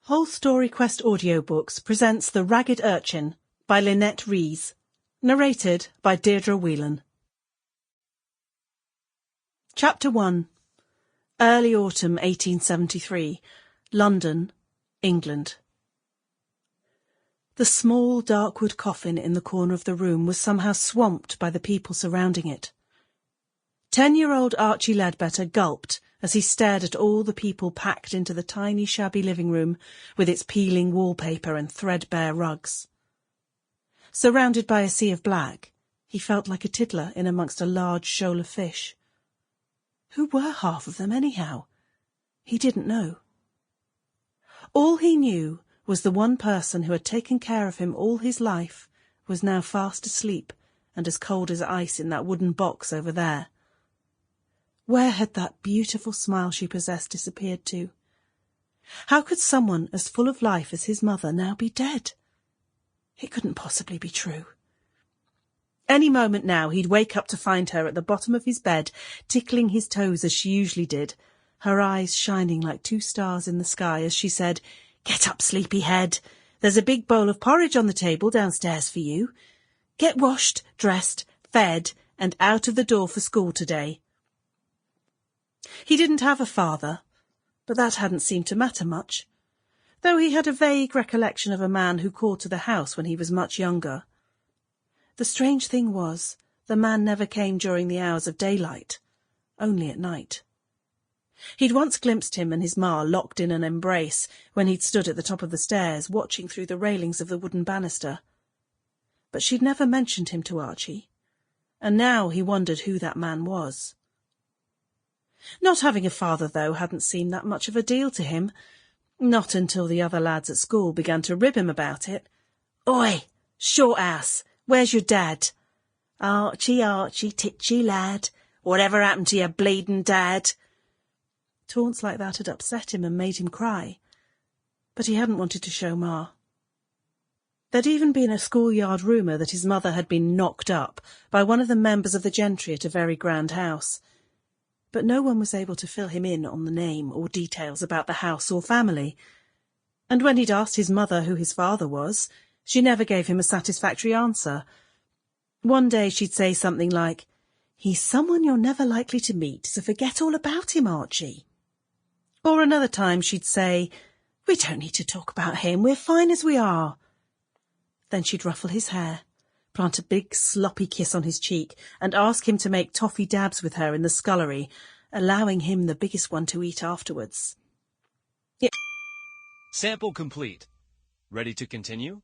Whole Story Quest Audiobooks presents The Ragged Urchin by Lynette Rees, narrated by Deirdra Whelan. Chapter 1. Early Autumn 1873, London, England. The small dark wood coffin in the corner of the room was somehow swamped by the people surrounding it. 10-year-old Archie Ledbetter gulped as he stared at all the people packed into the tiny shabby living room with its peeling wallpaper and threadbare rugs. Surrounded by a sea of black, he felt like a tiddler in amongst a large shoal of fish. Who were half of them anyhow? He didn't know. All he knew was the one person who had taken care of him all his life was now fast asleep and as cold as ice in that wooden box over there. Where had that beautiful smile she possessed disappeared to? How could someone as full of life as his mother now be dead? It couldn't possibly be true. Any moment now he'd wake up to find her at the bottom of his bed, tickling his toes as she usually did, her eyes shining like two stars in the sky as she said, "Get up, sleepyhead. There's a big bowl of porridge on the table downstairs for you. Get washed, dressed, fed, and out of the door for school today." He didn't have a father, but that hadn't seemed to matter much, though he had a vague recollection of a man who called to the house when he was much younger. The strange thing was, the man never came during the hours of daylight, only at night. He'd once glimpsed him and his ma locked in an embrace when he'd stood at the top of the stairs watching through the railings of the wooden banister. But she'd never mentioned him to Archie, and now he wondered who that man was. Not having a father, though, hadn't seemed that much of a deal to him, not until the other lads at school began to rib him about it. "Oi, short-ass, where's your dad?" "Archie, Archie, titchy lad, whatever happened to your bleeding dad?" Taunts like that had upset him and made him cry, but he hadn't wanted to show Ma. There'd even been a schoolyard rumour that his mother had been knocked up by one of the members of the gentry at a very grand house, but no one was able to fill him in on the name or details about the house or family, and when he'd asked his mother who his father was, she never gave him a satisfactory answer. One day she'd say something like, "He's someone you're never likely to meet, so forget all about him, Archie." Or another time she'd say, "We don't need to talk about him, we're fine as we are." Then she'd ruffle his hair, plant a big sloppy kiss on his cheek, and ask him to make toffee dabs with her in the scullery, allowing him the biggest one to eat afterwards. Sample complete. Ready to continue?